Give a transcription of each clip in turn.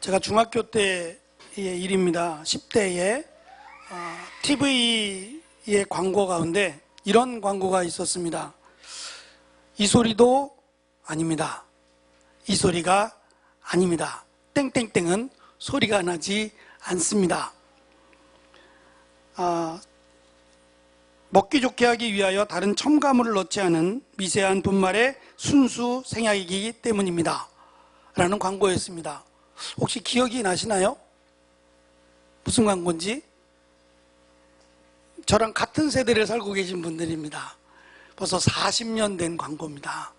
제가 중학교 때의 일입니다. 10대에 TV의 광고 가운데 이런 광고가 있었습니다. 이 소리도 아닙니다. 이 소리가 아닙니다. 땡땡땡은 소리가 나지 않습니다. 먹기 좋게 하기 위하여 다른 첨가물을 넣지 않은 미세한 분말의 순수 생약이기 때문입니다. 라는 광고였습니다. 혹시 기억이 나시나요? 무슨 광고인지? 저랑 같은 세대를 살고 계신 분들입니다. 벌써 40년 된 광고입니다.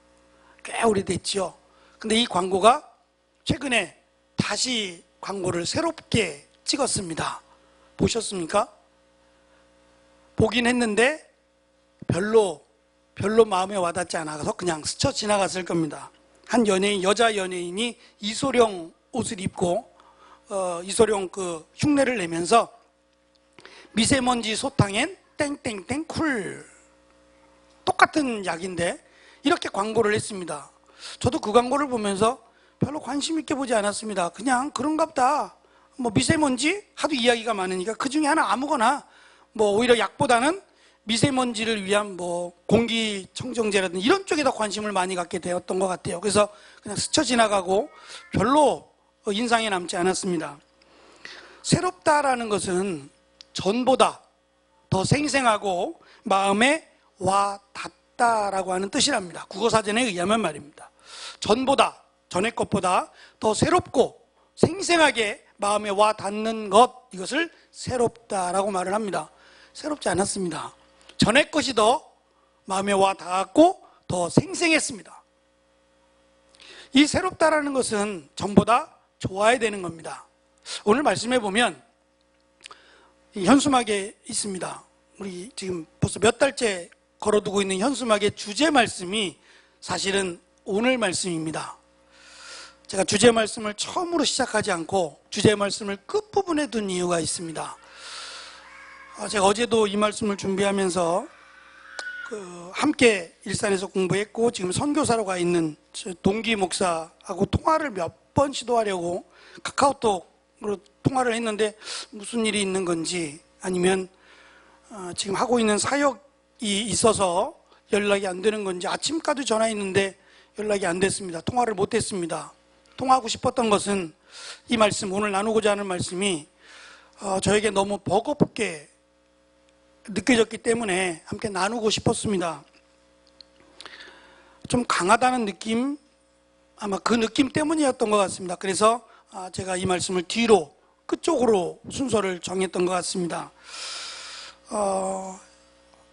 꽤 오래됐죠. 근데 이 광고가 최근에 다시 광고를 새롭게 찍었습니다. 보셨습니까? 보긴 했는데 별로 마음에 와닿지 않아서 그냥 스쳐 지나갔을 겁니다. 한 연예인, 여자 연예인이 이소룡 옷을 입고 이소룡 그 흉내를 내면서 미세먼지 소탕엔 땡땡땡 쿨, 똑같은 약인데 이렇게 광고를 했습니다. 저도 그 광고를 보면서 별로 관심 있게 보지 않았습니다. 그냥 그런가 보다. 뭐 미세먼지 하도 이야기가 많으니까 그 중에 하나 아무거나, 뭐 오히려 약보다는 미세먼지를 위한 뭐 공기청정제라든지 이런 쪽에 더 관심을 많이 갖게 되었던 것 같아요. 그래서 그냥 스쳐 지나가고 별로 인상에 남지 않았습니다. 새롭다라는 것은 전보다 더 생생하고 마음에 와 닿다라고 하는 뜻이랍니다. 국어사전에 의하면 말입니다. 전보다, 전의 것보다 더 새롭고 생생하게 마음에 와 닿는 것, 이것을 새롭다라고 말을 합니다. 새롭지 않았습니다. 전의 것이 더 마음에 와 닿았고 더 생생했습니다. 이 새롭다라는 것은 전보다 좋아야 되는 겁니다. 오늘 말씀해 보면 현수막에 있습니다. 우리 지금 벌써 몇 달째 걸어두고 있는 현수막의 주제 말씀이 사실은 오늘 말씀입니다. 제가 주제 말씀을 처음으로 시작하지 않고 주제 말씀을 끝부분에 둔 이유가 있습니다. 제가 어제도 이 말씀을 준비하면서 함께 일산에서 공부했고 지금 선교사로 가 있는 동기 목사하고 통화를 몇 번 시도하려고 카카오톡으로 통화를 했는데 무슨 일이 있는 건지, 아니면 지금 하고 있는 사역이 있어서 연락이 안 되는 건지, 아침까지 전화했는데 연락이 안 됐습니다. 통화를 못 했습니다. 통화하고 싶었던 것은 이 말씀, 오늘 나누고자 하는 말씀이 저에게 너무 버겁게 느껴졌기 때문에 함께 나누고 싶었습니다. 좀 강하다는 느낌, 아마 그 느낌 때문이었던 것 같습니다. 그래서 제가 이 말씀을 뒤로 끝쪽으로 순서를 정했던 것 같습니다.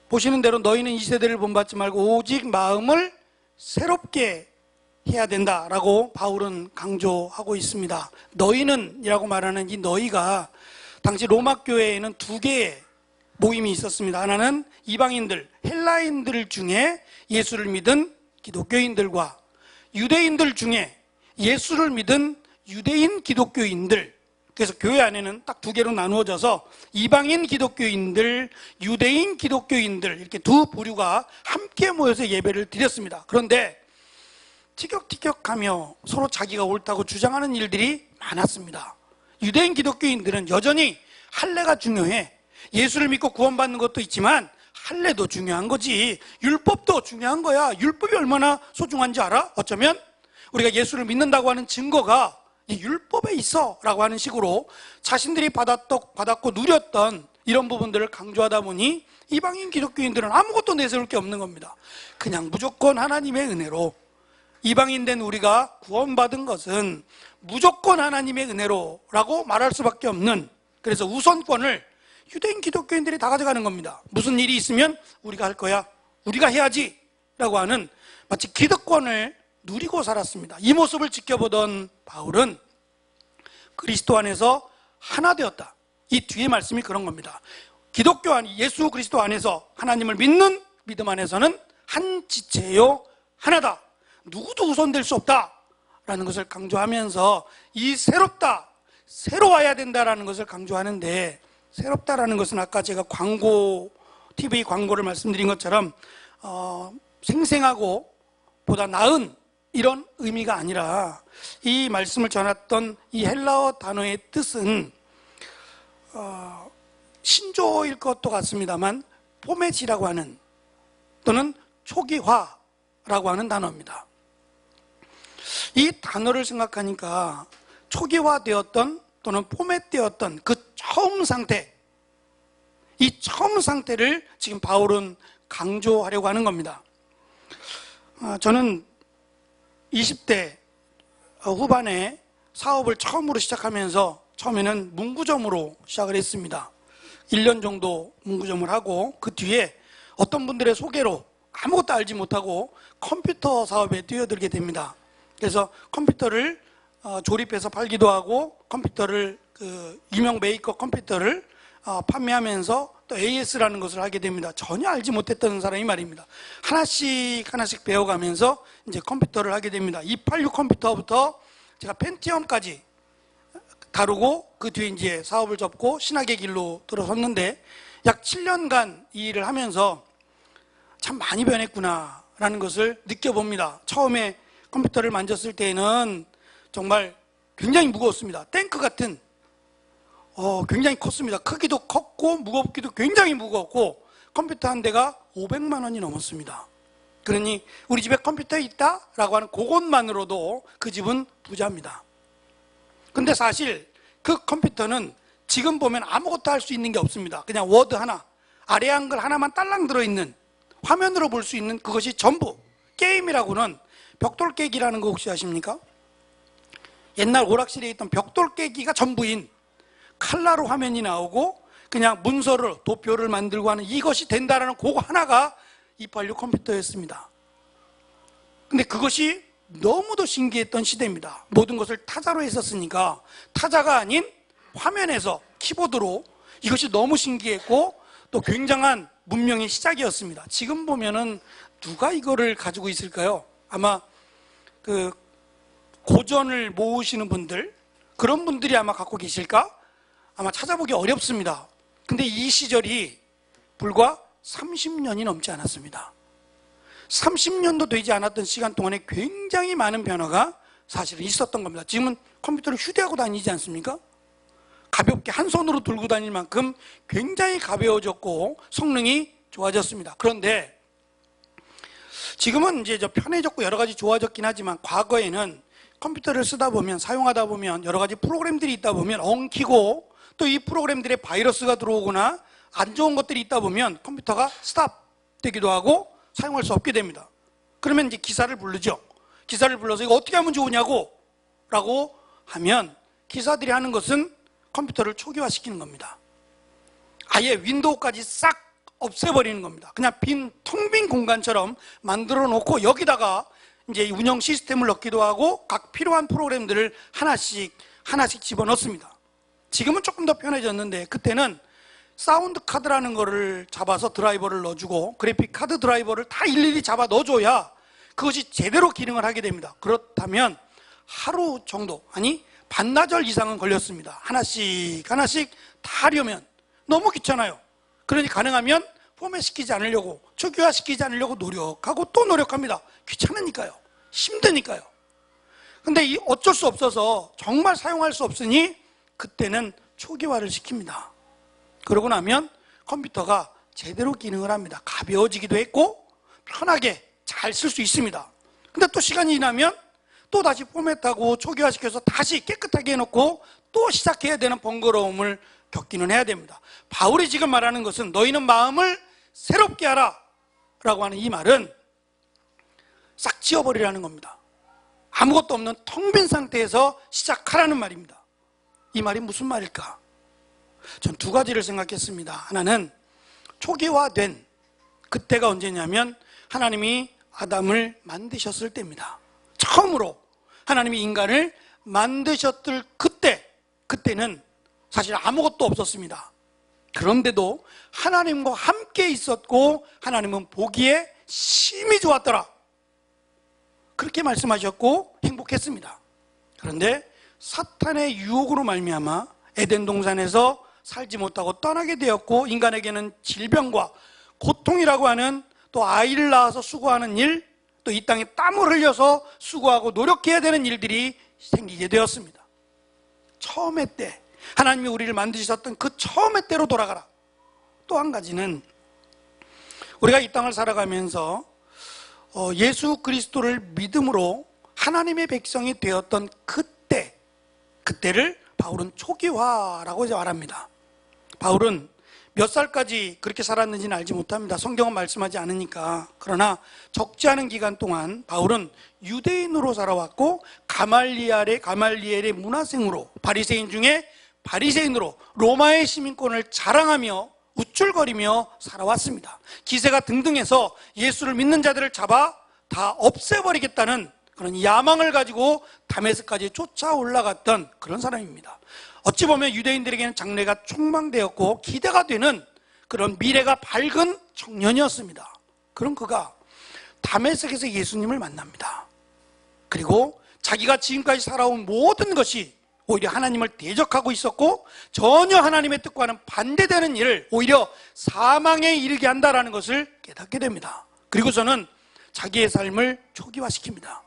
보시는 대로 너희는 이 세대를 본받지 말고 오직 마음을 새롭게 해야 된다라고 바울은 강조하고 있습니다. 너희는 이라고 말하는 이 너희가 당시 로마 교회에는 두 개의 모임이 있었습니다. 하나는 이방인들, 헬라인들 중에 예수를 믿은 기독교인들과 유대인들 중에 예수를 믿은 유대인 기독교인들. 그래서 교회 안에는 딱 두 개로 나누어져서 이방인 기독교인들, 유대인 기독교인들, 이렇게 두 부류가 함께 모여서 예배를 드렸습니다. 그런데 티격태격하며 서로 자기가 옳다고 주장하는 일들이 많았습니다. 유대인 기독교인들은 여전히 할례가 중요해. 예수를 믿고 구원받는 것도 있지만 할례도 중요한 거지, 율법도 중요한 거야. 율법이 얼마나 소중한지 알아? 어쩌면 우리가 예수를 믿는다고 하는 증거가 이 율법에 있어 라고 하는 식으로 자신들이 받았고 누렸던 이런 부분들을 강조하다 보니 이방인 기독교인들은 아무것도 내세울 게 없는 겁니다. 그냥 무조건 하나님의 은혜로, 이방인 된 우리가 구원받은 것은 무조건 하나님의 은혜로라고 말할 수밖에 없는, 그래서 우선권을 유대인 기독교인들이 다 가져가는 겁니다. 무슨 일이 있으면 우리가 할 거야, 우리가 해야지 라고 하는, 마치 기득권을 누리고 살았습니다. 이 모습을 지켜보던 바울은 그리스도 안에서 하나 되었다, 이 뒤에 말씀이 그런 겁니다. 기독교 안, 예수 그리스도 안에서 하나님을 믿는 믿음 안에서는 한 지체요 하나다, 누구도 우선될 수 없다 라는 것을 강조하면서 이 새롭다, 새로워야 된다라는 것을 강조하는데, 새롭다라는 것은 아까 제가 TV 광고를 말씀드린 것처럼 생생하고 보다 나은 이런 의미가 아니라 이 말씀을 전했던 이 헬라어 단어의 뜻은 신조어일 것도 같습니다만 포맷이라고 하는 또는 초기화라고 하는 단어입니다. 이 단어를 생각하니까 초기화되었던 또는 포맷되었던 그 처음 상태, 이 처음 상태를 지금 바울은 강조하려고 하는 겁니다. 저는 20대 후반에 사업을 처음으로 시작하면서 처음에는 문구점으로 시작을 했습니다. 1년 정도 문구점을 하고 그 뒤에 어떤 분들의 소개로 아무것도 알지 못하고 컴퓨터 사업에 뛰어들게 됩니다. 그래서 컴퓨터를 조립해서 팔기도 하고 컴퓨터를 유명 메이커 컴퓨터를 판매하면서 또 AS라는 것을 하게 됩니다. 전혀 알지 못했던 사람이 말입니다. 하나씩 배워가면서 이제 컴퓨터를 하게 됩니다. 286 컴퓨터부터 제가 펜티엄까지 다루고 그 뒤에 이제 사업을 접고 신학의 길로 들어섰는데 약 7년간 이 일을 하면서 참 많이 변했구나라는 것을 느껴봅니다. 처음에 컴퓨터를 만졌을 때는 정말 굉장히 무거웠습니다. 탱크 같은 굉장히 컸습니다. 크기도 컸고 무겁기도 굉장히 무겁고 컴퓨터 한 대가 500만 원이 넘었습니다. 그러니 우리 집에 컴퓨터 있다? 라고 하는 그것만으로도 그 집은 부자입니다. 근데 사실 그 컴퓨터는 지금 보면 아무것도 할 수 있는 게 없습니다. 그냥 워드 하나, 아래 한글 하나만 딸랑 들어있는 화면으로 볼 수 있는 그것이 전부. 게임이라고는 벽돌 깨기라는 거 혹시 아십니까? 옛날 오락실에 있던 벽돌 깨기가 전부인 칼라로 화면이 나오고 그냥 문서를 도표를 만들고 하는 이것이 된다라는 그거 하나가 286 컴퓨터였습니다. 근데 그것이 너무도 신기했던 시대입니다. 모든 것을 타자로 했었으니까 타자가 아닌 화면에서 키보드로 이것이 너무 신기했고 또 굉장한 문명의 시작이었습니다. 지금 보면은 누가 이거를 가지고 있을까요? 아마 그 고전을 모으시는 분들, 그런 분들이 아마 갖고 계실까? 아마 찾아보기 어렵습니다. 근데 이 시절이 불과 30년이 넘지 않았습니다. 30년도 되지 않았던 시간 동안에 굉장히 많은 변화가 사실은 있었던 겁니다. 지금은 컴퓨터를 휴대하고 다니지 않습니까? 가볍게 한 손으로 들고 다닐 만큼 굉장히 가벼워졌고 성능이 좋아졌습니다. 그런데 지금은 이제 편해졌고 여러 가지 좋아졌긴 하지만 과거에는 컴퓨터를 쓰다 보면 사용하다 보면 여러 가지 프로그램들이 있다 보면 엉키고 또 이 프로그램들에 바이러스가 들어오거나 안 좋은 것들이 있다 보면 컴퓨터가 스탑 되기도 하고 사용할 수 없게 됩니다. 그러면 이제 기사를 부르죠. 기사를 불러서 이거 어떻게 하면 좋으냐고 라고 하면 기사들이 하는 것은 컴퓨터를 초기화시키는 겁니다. 아예 윈도우까지 싹 없애버리는 겁니다. 그냥 텅 빈 공간처럼 만들어 놓고 여기다가 이제 운영 시스템을 넣기도 하고 각 필요한 프로그램들을 하나씩 집어넣습니다. 지금은 조금 더 편해졌는데 그때는 사운드 카드라는 거를 잡아서 드라이버를 넣어주고 그래픽 카드 드라이버를 다 일일이 잡아 넣어줘야 그것이 제대로 기능을 하게 됩니다. 그렇다면 하루 정도, 아니 반나절 이상은 걸렸습니다. 하나씩 다 하려면 너무 귀찮아요. 그러니 가능하면 포맷시키지 않으려고, 초기화시키지 않으려고 노력하고 또 노력합니다. 귀찮으니까요. 힘드니까요. 근데 이 어쩔 수 없어서 정말 사용할 수 없으니 그때는 초기화를 시킵니다. 그러고 나면 컴퓨터가 제대로 기능을 합니다. 가벼워지기도 했고 편하게 잘 쓸 수 있습니다. 근데 또 시간이 지나면 또 다시 포맷하고 초기화시켜서 다시 깨끗하게 해놓고 또 시작해야 되는 번거로움을 겪기는 해야 됩니다. 바울이 지금 말하는 것은 너희는 마음을 새롭게 하라 라고 하는 이 말은 싹 지워버리라는 겁니다. 아무것도 없는 텅 빈 상태에서 시작하라는 말입니다. 이 말이 무슨 말일까? 전 두 가지를 생각했습니다. 하나는 초기화된 그때가 언제냐면 하나님이 아담을 만드셨을 때입니다. 처음으로 하나님이 인간을 만드셨을 그때는 사실 아무것도 없었습니다. 그런데도 하나님과 함께 있었고 하나님은 보기에 심히 좋았더라. 그렇게 말씀하셨고 행복했습니다. 그런데 사탄의 유혹으로 말미암아 에덴 동산에서 살지 못하고 떠나게 되었고 인간에게는 질병과 고통이라고 하는 또 아이를 낳아서 수고하는 일, 또 이 땅에 땀을 흘려서 수고하고 노력해야 되는 일들이 생기게 되었습니다. 처음의 때, 하나님이 우리를 만드셨던 그 처음의 때로 돌아가라. 또 한 가지는 우리가 이 땅을 살아가면서 예수 그리스도를 믿음으로 하나님의 백성이 되었던 그때를 바울은 초기화라고 말합니다. 바울은 몇 살까지 그렇게 살았는지는 알지 못합니다. 성경은 말씀하지 않으니까. 그러나 적지 않은 기간 동안 바울은 유대인으로 살아왔고 가말리엘의 문화생으로, 바리새인 중에 바리새인으로 로마의 시민권을 자랑하며 우쭐거리며 살아왔습니다. 기세가 등등해서 예수를 믿는 자들을 잡아 다 없애버리겠다는 그런 야망을 가지고 다메섹까지 쫓아 올라갔던 그런 사람입니다. 어찌 보면 유대인들에게는 장래가 촉망되었고 기대가 되는 그런 미래가 밝은 청년이었습니다. 그런 그가 다메섹에서 예수님을 만납니다. 그리고 자기가 지금까지 살아온 모든 것이 오히려 하나님을 대적하고 있었고 전혀 하나님의 뜻과는 반대되는 일을 오히려 사망에 이르게 한다는 것을 깨닫게 됩니다. 그리고서는 자기의 삶을 초기화시킵니다.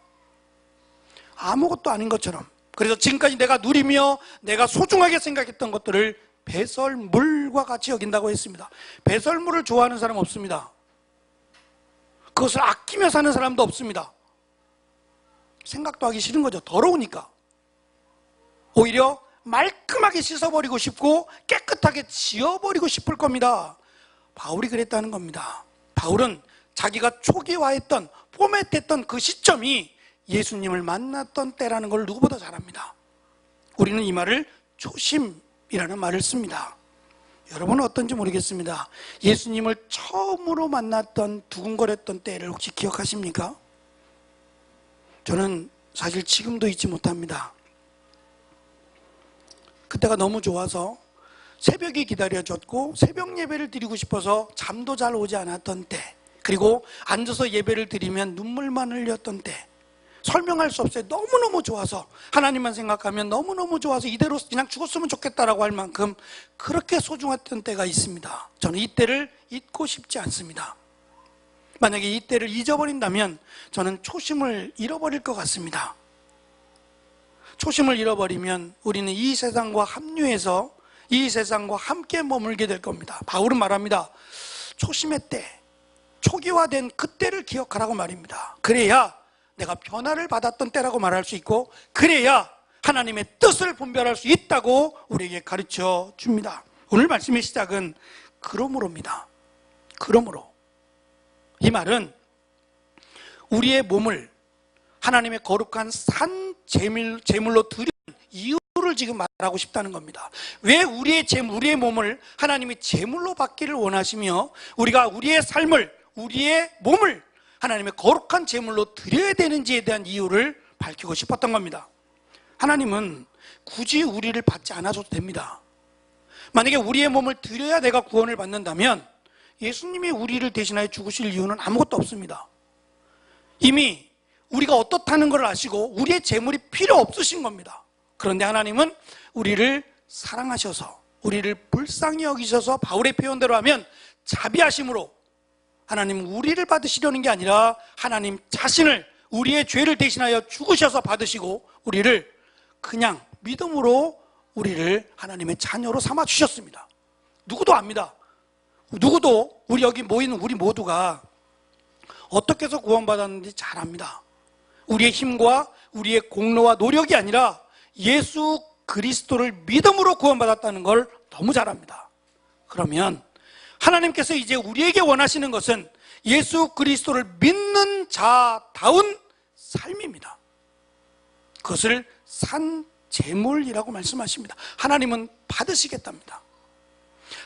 아무것도 아닌 것처럼, 그래서 지금까지 내가 누리며 내가 소중하게 생각했던 것들을 배설물과 같이 여긴다고 했습니다. 배설물을 좋아하는 사람 없습니다. 그것을 아끼며 사는 사람도 없습니다. 생각도 하기 싫은 거죠. 더러우니까. 오히려 말끔하게 씻어버리고 싶고 깨끗하게 지워버리고 싶을 겁니다. 바울이 그랬다는 겁니다. 바울은 자기가 초기화했던, 포맷했던 그 시점이 예수님을 만났던 때라는 걸 누구보다 잘 압니다. 우리는 이 말을 초심이라는 말을 씁니다. 여러분은 어떤지 모르겠습니다. 예수님을 처음으로 만났던 두근거렸던 때를 혹시 기억하십니까? 저는 사실 지금도 잊지 못합니다. 그때가 너무 좋아서 새벽이 기다려졌고 새벽 예배를 드리고 싶어서 잠도 잘 오지 않았던 때, 그리고 앉아서 예배를 드리면 눈물만 흘렸던 때, 설명할 수 없어요. 너무너무 좋아서, 하나님만 생각하면 너무너무 좋아서 이대로 그냥 죽었으면 좋겠다라고 할 만큼 그렇게 소중했던 때가 있습니다. 저는 이 때를 잊고 싶지 않습니다. 만약에 이 때를 잊어버린다면 저는 초심을 잃어버릴 것 같습니다. 초심을 잃어버리면 우리는 이 세상과 합류해서 이 세상과 함께 머물게 될 겁니다. 바울은 말합니다. 초심의 때, 초기화된 그때를 기억하라고 말입니다. 그래야 내가 변화를 받았던 때라고 말할 수 있고, 그래야 하나님의 뜻을 분별할 수 있다고 우리에게 가르쳐 줍니다. 오늘 말씀의 시작은 그러므로입니다. 그러므로. 이 말은 우리의 몸을 하나님의 거룩한 산 제물로 드리는 이유를 지금 말하고 싶다는 겁니다. 왜 우리의 몸을 하나님이 제물로 받기를 원하시며 우리가 우리의 삶을, 우리의 몸을 하나님의 거룩한 제물로 드려야 되는지에 대한 이유를 밝히고 싶었던 겁니다. 하나님은 굳이 우리를 받지 않아줘도 됩니다. 만약에 우리의 몸을 드려야 내가 구원을 받는다면 예수님이 우리를 대신하여 죽으실 이유는 아무것도 없습니다. 이미 우리가 어떻다는 걸 아시고 우리의 제물이 필요 없으신 겁니다. 그런데 하나님은 우리를 사랑하셔서, 우리를 불쌍히 여기셔서, 바울의 표현대로 하면 자비하심으로 하나님은 우리를 받으시려는 게 아니라 하나님 자신을 우리의 죄를 대신하여 죽으셔서 받으시고 우리를 그냥 믿음으로 우리를 하나님의 자녀로 삼아 주셨습니다. 누구도 압니다. 누구도 우리 여기 모인 우리 모두가 어떻게 해서 구원받았는지 잘 압니다. 우리의 힘과 우리의 공로와 노력이 아니라 예수 그리스도를 믿음으로 구원받았다는 걸 너무 잘 압니다. 그러면 하나님께서 이제 우리에게 원하시는 것은 예수 그리스도를 믿는 자다운 삶입니다. 그것을 산 제물이라고 말씀하십니다. 하나님은 받으시겠답니다.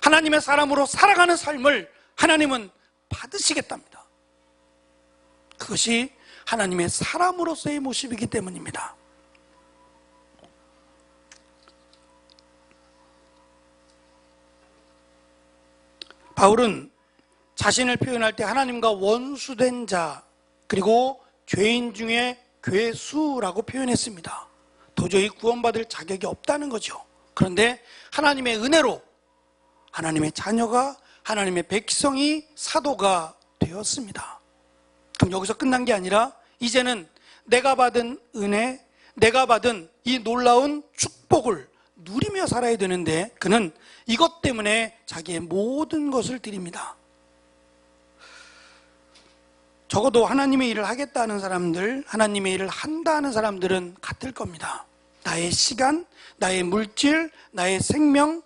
하나님의 사람으로 살아가는 삶을 하나님은 받으시겠답니다. 그것이 하나님의 사람으로서의 모습이기 때문입니다. 바울은 자신을 표현할 때 하나님과 원수된 자, 그리고 죄인 중에 괴수라고 표현했습니다. 도저히 구원받을 자격이 없다는 거죠. 그런데 하나님의 은혜로 하나님의 자녀가, 하나님의 백성이 사도가 되었습니다. 그럼 여기서 끝난 게 아니라 이제는 내가 받은 은혜, 내가 받은 이 놀라운 축복을 누리며 살아야 되는데 그는 이것 때문에 자기의 모든 것을 드립니다. 적어도 하나님의 일을 하겠다는 사람들, 하나님의 일을 한다는 사람들은 같을 겁니다. 나의 시간, 나의 물질, 나의 생명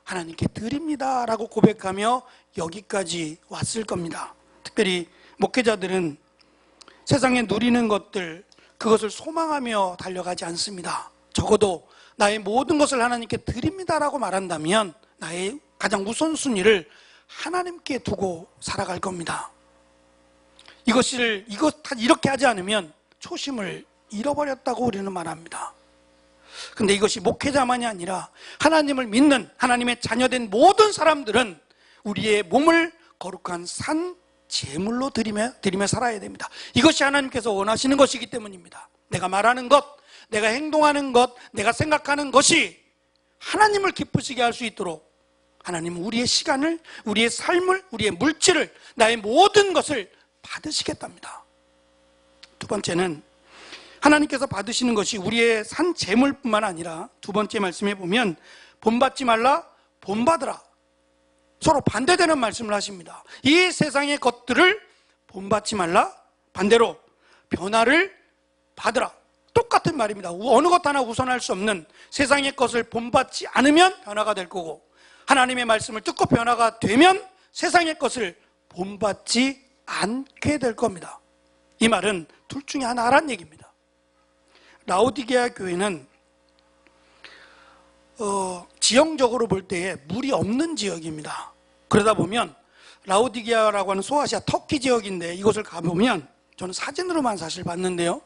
하나님께 드립니다 라고 고백하며 여기까지 왔을 겁니다. 특별히 목회자들은 세상에 누리는 것들, 그것을 소망하며 달려가지 않습니다. 적어도 나의 모든 것을 하나님께 드립니다라고 말한다면 나의 가장 우선순위를 하나님께 두고 살아갈 겁니다. 이렇게 하지 않으면 초심을 잃어버렸다고 우리는 말합니다. 근데 이것이 목회자만이 아니라 하나님을 믿는 하나님의 자녀된 모든 사람들은 우리의 몸을 거룩한 산 제물로 드리며 살아야 됩니다. 이것이 하나님께서 원하시는 것이기 때문입니다. 내가 말하는 것, 내가 행동하는 것, 내가 생각하는 것이 하나님을 기쁘시게 할 수 있도록 하나님은 우리의 시간을, 우리의 삶을, 우리의 물질을, 나의 모든 것을 받으시겠답니다. 두 번째는 하나님께서 받으시는 것이 우리의 산 재물뿐만 아니라 두 번째 말씀에 보면 본받지 말라, 본받으라. 서로 반대되는 말씀을 하십니다. 이 세상의 것들을 본받지 말라, 반대로 변화를 받으라. 똑같은 말입니다. 어느 것 하나 우선할 수 없는 세상의 것을 본받지 않으면 변화가 될 거고 하나님의 말씀을 듣고 변화가 되면 세상의 것을 본받지 않게 될 겁니다. 이 말은 둘 중에 하나란 얘기입니다. 라오디게아 교회는 지형적으로 볼 때에 물이 없는 지역입니다. 그러다 보면 라오디게아라고 하는 소아시아 터키 지역인데 이곳을 가보면 저는 사진으로만 사실 봤는데요,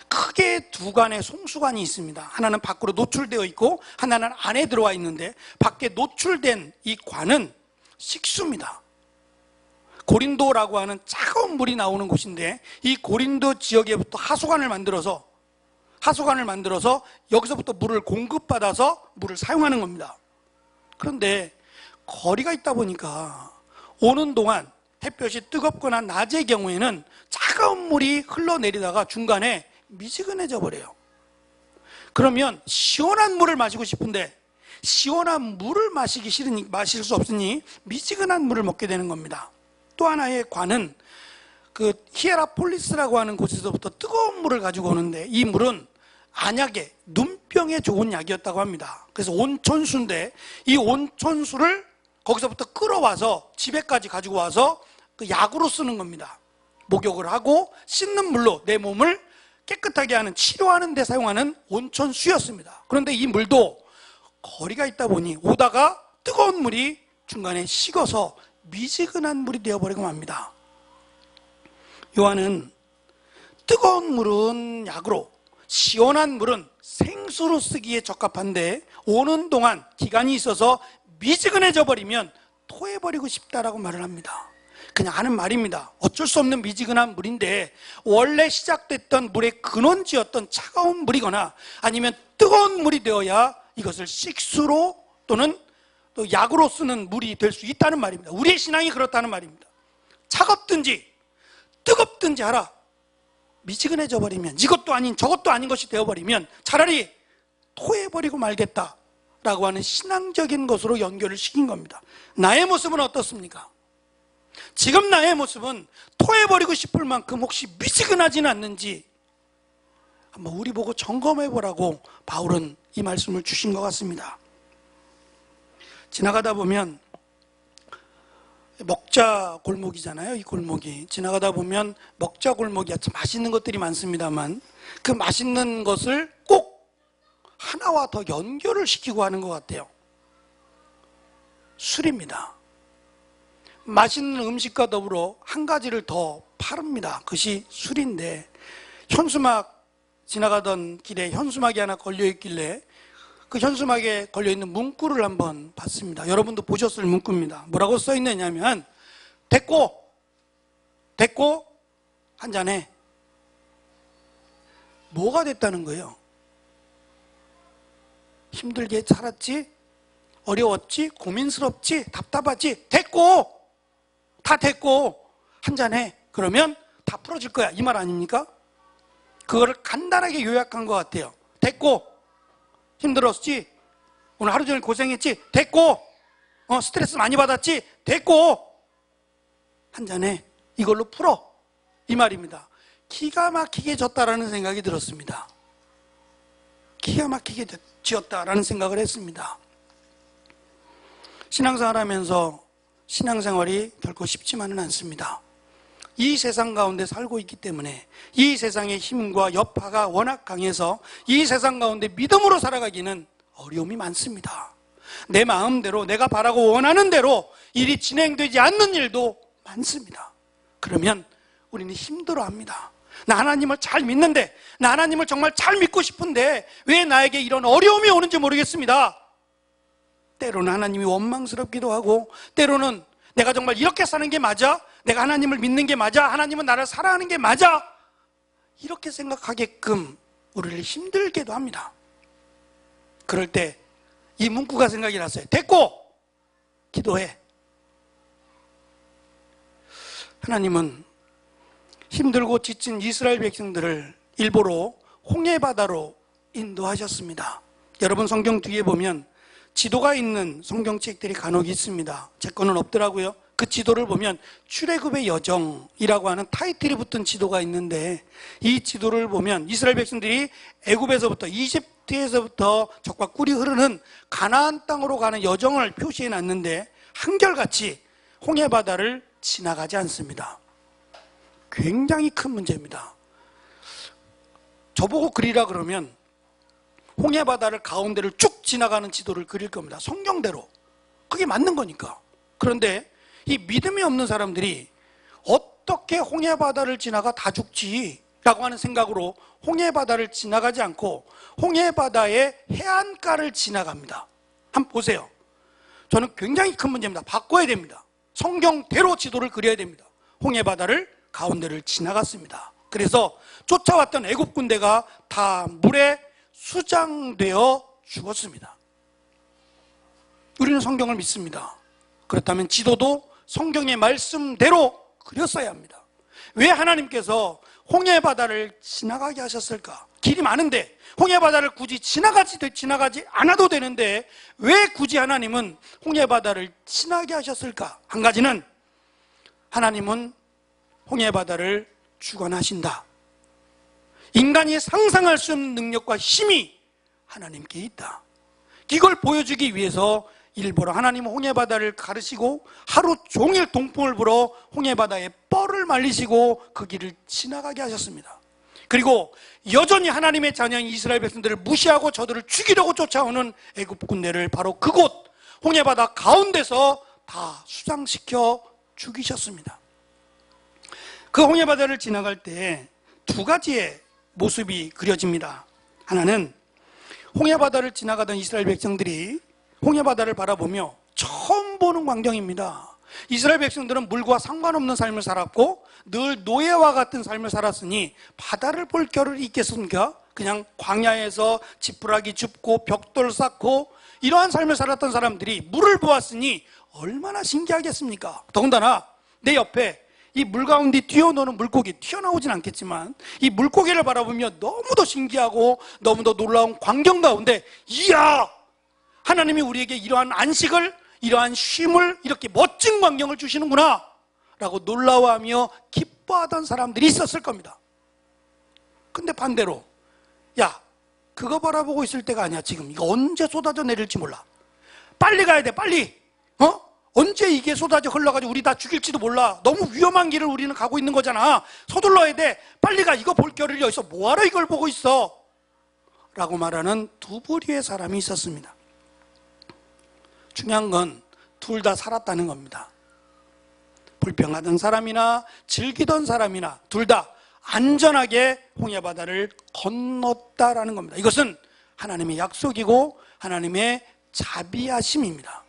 크게 두 관의 송수관이 있습니다. 하나는 밖으로 노출되어 있고 하나는 안에 들어와 있는데 밖에 노출된 이 관은 식수입니다. 고린도라고 하는 차가운 물이 나오는 곳인데 이 고린도 지역에부터 하수관을 만들어서 여기서부터 물을 공급받아서 물을 사용하는 겁니다. 그런데 거리가 있다 보니까 오는 동안 햇볕이 뜨겁거나 낮의 경우에는 차가운 물이 흘러내리다가 중간에 미지근해져 버려요. 그러면 시원한 물을 마시고 싶은데 시원한 물을 마실 수 없으니 미지근한 물을 먹게 되는 겁니다. 또 하나의 관은 그 히에라폴리스라고 하는 곳에서부터 뜨거운 물을 가지고 오는데 이 물은 안약에 눈병에 좋은 약이었다고 합니다. 그래서 온천수인데 이 온천수를 거기서부터 끌어와서 집에까지 가지고 와서 그 약으로 쓰는 겁니다. 목욕을 하고 씻는 물로 내 몸을 깨끗하게 하는, 치료하는 데 사용하는 온천수였습니다. 그런데 이 물도 거리가 있다 보니 오다가 뜨거운 물이 중간에 식어서 미지근한 물이 되어버리고 맙니다. 요한은 뜨거운 물은 약으로, 시원한 물은 생수로 쓰기에 적합한데 오는 동안 기간이 있어서 미지근해져 버리면 토해버리고 싶다라고 말을 합니다. 그냥 하는 말입니다. 어쩔 수 없는 미지근한 물인데 원래 시작됐던 물의 근원지였던 차가운 물이거나 아니면 뜨거운 물이 되어야 이것을 식수로 또는 또 약으로 쓰는 물이 될 수 있다는 말입니다. 우리의 신앙이 그렇다는 말입니다. 차갑든지 뜨겁든지 하라. 미지근해져 버리면 이것도 아닌 저것도 아닌 것이 되어버리면 차라리 토해버리고 말겠다라고 하는 신앙적인 것으로 연결을 시킨 겁니다. 나의 모습은 어떻습니까? 지금 나의 모습은 토해버리고 싶을 만큼 혹시 미지근하지는 않는지 한번 우리 보고 점검해보라고 바울은 이 말씀을 주신 것 같습니다. 지나가다 보면 먹자 골목이잖아요. 이 골목이 지나가다 보면 먹자 골목이 참 맛있는 것들이 많습니다만 그 맛있는 것을 꼭 하나와 더 연결을 시키고 하는 것 같아요. 술입니다. 맛있는 음식과 더불어 한 가지를 더 파릅니다. 그것이 술인데 현수막 지나가던 길에 현수막이 하나 걸려있길래 그 현수막에 걸려있는 문구를 한번 봤습니다. 여러분도 보셨을 문구입니다. 뭐라고 써있느냐면 됐고 한 잔해. 뭐가 됐다는 거예요? 힘들게 살았지? 어려웠지? 고민스럽지? 답답하지? 됐고 다 됐고 한 잔해. 그러면 다 풀어질 거야. 이 말 아닙니까? 그거를 간단하게 요약한 것 같아요. 됐고, 힘들었지? 오늘 하루 종일 고생했지? 됐고, 스트레스 많이 받았지? 됐고, 한 잔에 이걸로 풀어. 이 말입니다. 기가 막히게 졌다라는 생각이 들었습니다. 기가 막히게 지었다라는 생각을 했습니다. 신앙생활 하면서 신앙생활이 결코 쉽지만은 않습니다. 이 세상 가운데 살고 있기 때문에 이 세상의 힘과 여파가 워낙 강해서 이 세상 가운데 믿음으로 살아가기는 어려움이 많습니다. 내 마음대로 내가 바라고 원하는 대로 일이 진행되지 않는 일도 많습니다. 그러면 우리는 힘들어합니다. 나 하나님을 잘 믿는데, 나 하나님을 정말 잘 믿고 싶은데 왜 나에게 이런 어려움이 오는지 모르겠습니다. 때로는 하나님이 원망스럽기도 하고, 때로는 내가 정말 이렇게 사는 게 맞아? 내가 하나님을 믿는 게 맞아? 하나님은 나를 사랑하는 게 맞아? 이렇게 생각하게끔 우리를 힘들게도 합니다. 그럴 때 이 문구가 생각이 났어요. 됐고 기도해. 하나님은 힘들고 지친 이스라엘 백성들을 일부러 홍해바다로 인도하셨습니다. 여러분 성경 뒤에 보면 지도가 있는 성경책들이 간혹 있습니다. 제 거는 없더라고요. 그 지도를 보면 출애굽의 여정이라고 하는 타이틀이 붙은 지도가 있는데, 이 지도를 보면 이스라엘 백성들이 애굽에서부터, 이집트에서부터 적과 꿀이 흐르는 가나안 땅으로 가는 여정을 표시해 놨는데 한결같이 홍해바다를 지나가지 않습니다. 굉장히 큰 문제입니다. 저보고 그리라 그러면 홍해바다를 가운데를 쭉 지나가는 지도를 그릴 겁니다. 성경대로. 그게 맞는 거니까. 그런데 이 믿음이 없는 사람들이 어떻게 홍해바다를 지나가 다 죽지? 라고 하는 생각으로 홍해바다를 지나가지 않고 홍해바다의 해안가를 지나갑니다. 한번 보세요. 저는 굉장히 큰 문제입니다. 바꿔야 됩니다. 성경대로 지도를 그려야 됩니다. 홍해바다를 가운데를 지나갔습니다. 그래서 쫓아왔던 애굽 군대가 다 물에 수장되어 죽었습니다. 우리는 성경을 믿습니다. 그렇다면 지도도 성경의 말씀대로 그렸어야 합니다. 왜 하나님께서 홍해바다를 지나가게 하셨을까? 길이 많은데 홍해바다를 굳이 지나가지 않아도 되는데 왜 굳이 하나님은 홍해바다를 지나게 하셨을까? 한 가지는 하나님은 홍해바다를 주관하신다. 인간이 상상할 수 없는 능력과 힘이 하나님께 있다. 이걸 보여주기 위해서 일부러 하나님은 홍해바다를 가르시고 하루 종일 동풍을 불어 홍해바다에 뻘을 말리시고 그 길을 지나가게 하셨습니다. 그리고 여전히 하나님의 자녀인 이스라엘 백성들을 무시하고 저들을 죽이려고 쫓아오는 애굽 군대를 바로 그곳 홍해바다 가운데서 다 수장시켜 죽이셨습니다. 그 홍해바다를 지나갈 때 두 가지의 모습이 그려집니다. 하나는 홍해바다를 지나가던 이스라엘 백성들이 홍해바다를 바라보며 처음 보는 광경입니다. 이스라엘 백성들은 물과 상관없는 삶을 살았고 늘 노예와 같은 삶을 살았으니 바다를 볼 겨를이 있겠습니까? 그냥 광야에서 지푸라기 줍고 벽돌 쌓고 이러한 삶을 살았던 사람들이 물을 보았으니 얼마나 신기하겠습니까? 더군다나 내 옆에 이 물 가운데 뛰어노는 물고기, 튀어나오진 않겠지만 이 물고기를 바라보며 너무도 신기하고 너무도 놀라운 광경 가운데 이야! 하나님이 우리에게 이러한 안식을, 이러한 쉼을, 이렇게 멋진 광경을 주시는구나 라고 놀라워하며 기뻐하던 사람들이 있었을 겁니다. 근데 반대로 야, 그거 바라보고 있을 때가 아니야. 지금 이거 언제 쏟아져 내릴지 몰라. 빨리 가야 돼. 빨리. 언제 이게 쏟아져 흘러가지고 우리 다 죽일지도 몰라. 너무 위험한 길을 우리는 가고 있는 거잖아. 서둘러야 돼. 빨리 가. 이거 볼 겨를이 어딨어. 뭐하러 이걸 보고 있어? 라고 말하는 두 부류의 사람이 있었습니다. 중요한 건 둘 다 살았다는 겁니다. 불평하던 사람이나 즐기던 사람이나 둘 다 안전하게 홍해바다를 건넜다라는 겁니다. 이것은 하나님의 약속이고 하나님의 자비하심입니다.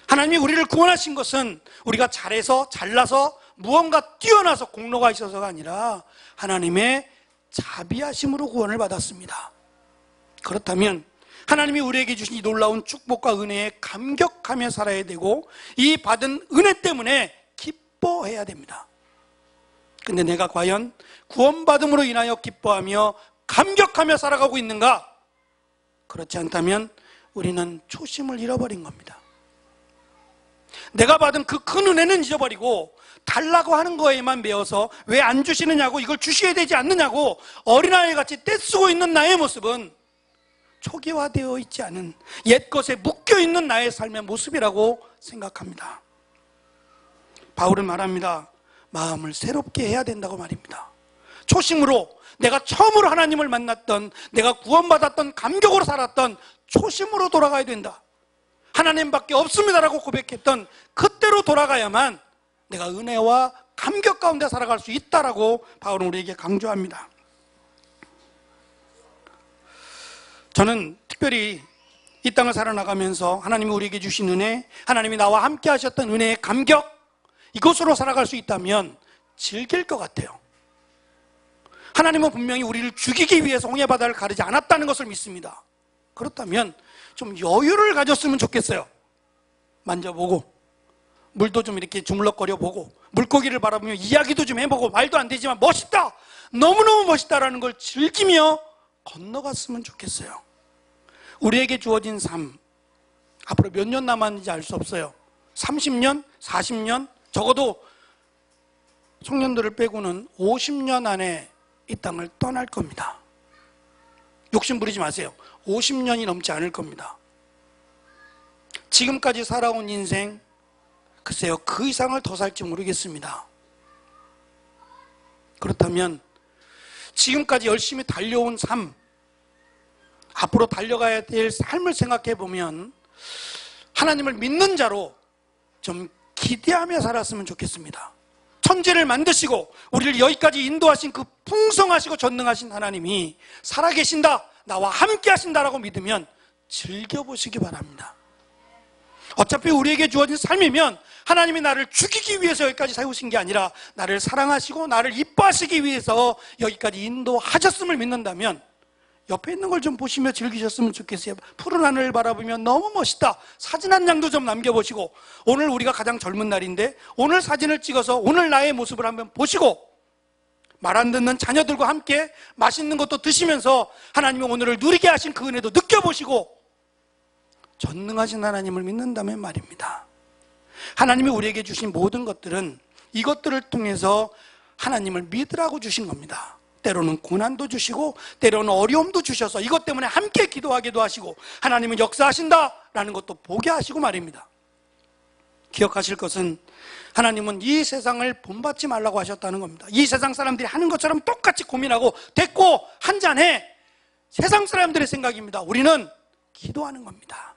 하나님이 우리를 구원하신 것은 우리가 잘해서 잘나서 무언가 뛰어나서 공로가 있어서가 아니라 하나님의 자비하심으로 구원을 받았습니다. 그렇다면 하나님이 우리에게 주신 이 놀라운 축복과 은혜에 감격하며 살아야 되고 이 받은 은혜 때문에 기뻐해야 됩니다. 근데 내가 과연 구원받음으로 인하여 기뻐하며 감격하며 살아가고 있는가? 그렇지 않다면 우리는 초심을 잃어버린 겁니다. 내가 받은 그 큰 은혜는 잊어버리고 달라고 하는 거에만 매여서 왜 안 주시느냐고, 이걸 주셔야 되지 않느냐고 어린아이같이 떼쓰고 있는 나의 모습은 초기화되어 있지 않은 옛것에 묶여있는 나의 삶의 모습이라고 생각합니다. 바울은 말합니다. 마음을 새롭게 해야 된다고 말입니다. 초심으로, 내가 처음으로 하나님을 만났던, 내가 구원받았던, 감격으로 살았던 초심으로 돌아가야 된다. 하나님밖에 없습니다라고 고백했던 그때로 돌아가야만 내가 은혜와 감격 가운데 살아갈 수 있다라고 바울은 우리에게 강조합니다. 저는 특별히 이 땅을 살아나가면서 하나님이 우리에게 주신 은혜, 하나님이 나와 함께 하셨던 은혜의 감격, 이것으로 살아갈 수 있다면 즐길 것 같아요. 하나님은 분명히 우리를 죽이기 위해서 홍해바다를 가르지 않았다는 것을 믿습니다. 그렇다면 좀 여유를 가졌으면 좋겠어요. 만져보고, 물도 좀 이렇게 주물럭거려 보고, 물고기를 바라보며 이야기도 좀 해보고, 말도 안 되지만 멋있다, 너무너무 멋있다라는 걸 즐기며 건너갔으면 좋겠어요. 우리에게 주어진 삶, 앞으로 몇 년 남았는지 알 수 없어요. 30년, 40년, 적어도 청년들을 빼고는 50년 안에 이 땅을 떠날 겁니다. 욕심 부리지 마세요. 50년이 넘지 않을 겁니다. 지금까지 살아온 인생, 글쎄요, 그 이상을 더 살지 모르겠습니다. 그렇다면 지금까지 열심히 달려온 삶, 앞으로 달려가야 될 삶을 생각해 보면 하나님을 믿는 자로 좀 기대하며 살았으면 좋겠습니다. 천지를 만드시고 우리를 여기까지 인도하신 그 풍성하시고 전능하신 하나님이 살아계신다, 나와 함께 하신다라고 믿으면 즐겨보시기 바랍니다. 어차피 우리에게 주어진 삶이면 하나님이 나를 죽이기 위해서 여기까지 세우신 게 아니라 나를 사랑하시고 나를 이뻐하시기 위해서 여기까지 인도하셨음을 믿는다면 옆에 있는 걸 좀 보시며 즐기셨으면 좋겠어요. 푸른 하늘을 바라보면 너무 멋있다, 사진 한 장도 좀 남겨보시고, 오늘 우리가 가장 젊은 날인데 오늘 사진을 찍어서 오늘 나의 모습을 한번 보시고, 말 안 듣는 자녀들과 함께 맛있는 것도 드시면서 하나님이 오늘을 누리게 하신 그 은혜도 느껴보시고, 전능하신 하나님을 믿는다면 말입니다. 하나님이 우리에게 주신 모든 것들은 이것들을 통해서 하나님을 믿으라고 주신 겁니다. 때로는 고난도 주시고 때로는 어려움도 주셔서 이것 때문에 함께 기도하기도 하시고 하나님은 역사하신다라는 것도 보게 하시고 말입니다. 기억하실 것은 하나님은 이 세상을 본받지 말라고 하셨다는 겁니다. 이 세상 사람들이 하는 것처럼 똑같이 고민하고 됐고 한잔해, 세상 사람들의 생각입니다. 우리는 기도하는 겁니다.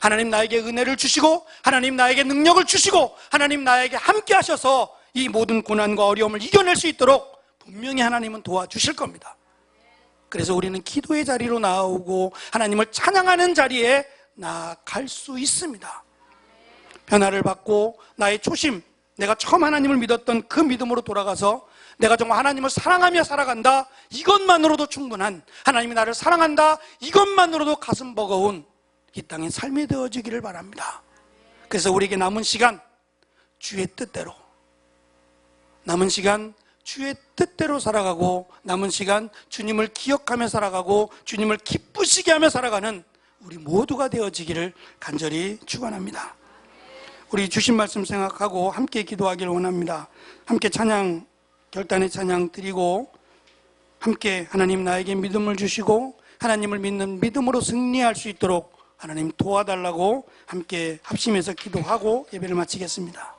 하나님 나에게 은혜를 주시고 하나님 나에게 능력을 주시고 하나님 나에게 함께 하셔서 이 모든 고난과 어려움을 이겨낼 수 있도록 분명히 하나님은 도와주실 겁니다. 그래서 우리는 기도의 자리로 나오고 하나님을 찬양하는 자리에 나아갈 수 있습니다. 변화를 받고 나의 초심, 내가 처음 하나님을 믿었던 그 믿음으로 돌아가서 내가 정말 하나님을 사랑하며 살아간다, 이것만으로도 충분한, 하나님이 나를 사랑한다, 이것만으로도 가슴 버거운 이 땅의 삶이 되어지기를 바랍니다. 그래서 우리에게 남은 시간 주의 뜻대로, 남은 시간 주의 뜻대로 살아가고, 남은 시간 주님을 기억하며 살아가고 주님을 기쁘시게 하며 살아가는 우리 모두가 되어지기를 간절히 축원합니다. 우리 주신 말씀 생각하고 함께 기도하기를 원합니다. 함께 찬양, 결단의 찬양 드리고 함께 하나님 나에게 믿음을 주시고 하나님을 믿는 믿음으로 승리할 수 있도록 하나님 도와달라고 함께 합심해서 기도하고 예배를 마치겠습니다.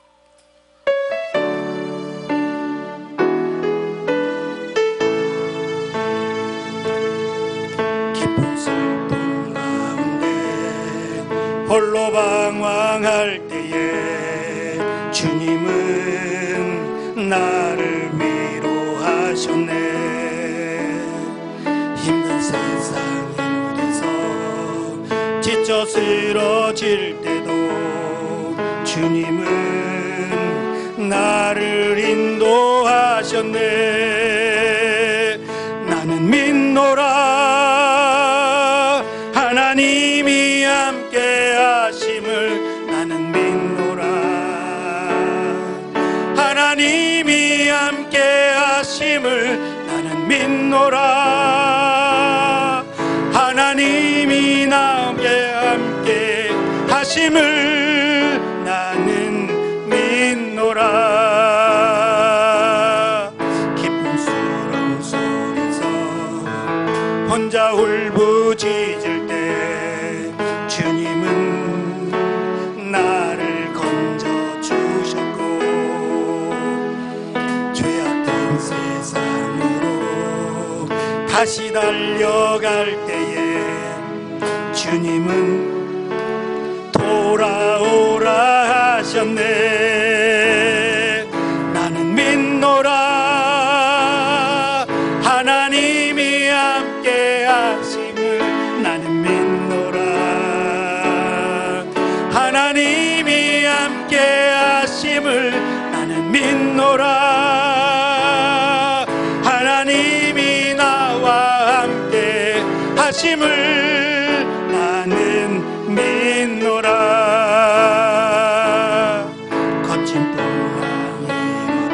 홀로 방황할 때에 주님은 나를 위로하셨네. 힘든 세상 인도에서 지쳐 쓰러질 때도 주님은 나를 인도하셨네. 나는 믿노라 하나님이 함께 하심을, 나는 믿노라 하나님이 함께 하심을 나는 믿노라. 하나님이 나에게 함께 하심을 나는 믿노라. 기쁨스러운 속에서 혼자 울부짖을 때 주님은 나를 건져주셨고, 죄악된 세상으로 다시 달려갈 때에 주님은 돌아오라 하셨네. 나는 믿노라. 하나님이 함께 하심을 나는 믿노라. 하나님이 함께 하심을 나는 믿노라. 하나님이 나와 함께 하심을 나는 믿노라. 거친 풍랑이라도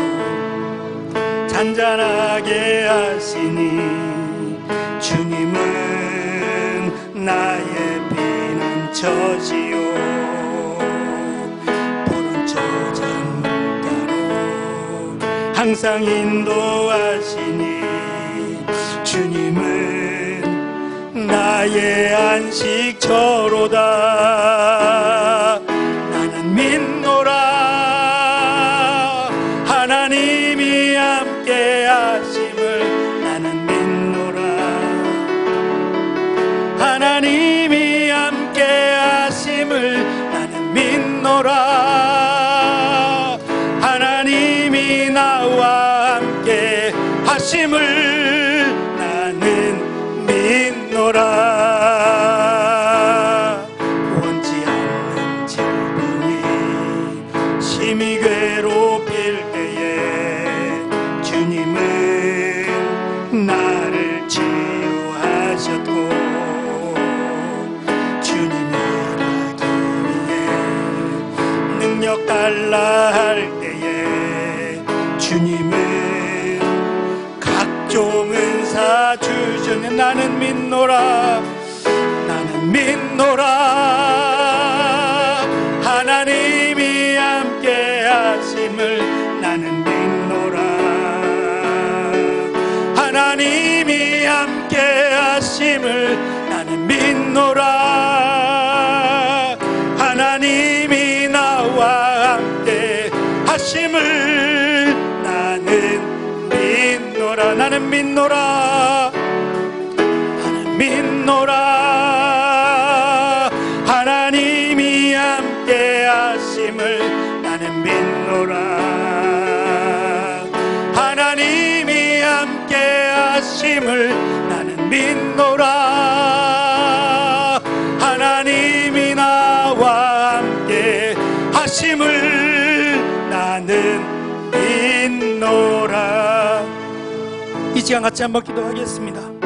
잔잔하게 하시니 주님은 나의 피난처지요. 푸른 초장물가로 항상 인도하시니 주님은 나의 안식처로다. 나는 믿노라. 하나님이 함께 하심을 나는 믿노라. 하나님이 함께 하심을 나는 믿노라. 하나님이 나와 함께 하심을 나는 믿노라. 원치 않는 질병이 심히 괴롭힐 때에 주님은 나를 치유하셨고, 주님이라기 위해 능력 달라 할 때에 주님은 각종 은사 주셨네. 나는 믿노라. 나는 믿노라. 하나님이 함께 하심을 나는 믿노라. 하나님이 함께 하심을 나는 믿노라. 하나님이 나와 함께 하심을 나는 믿노라. 나는 믿노라. 나는 믿노라. 하나님이 함께 하심을 나는 믿노라. 하나님이 함께 하심을 나는 믿노라. 하나님이 나와 함께 하심을 나는 믿노라. 이 시간 같이 한번 기도하겠습니다.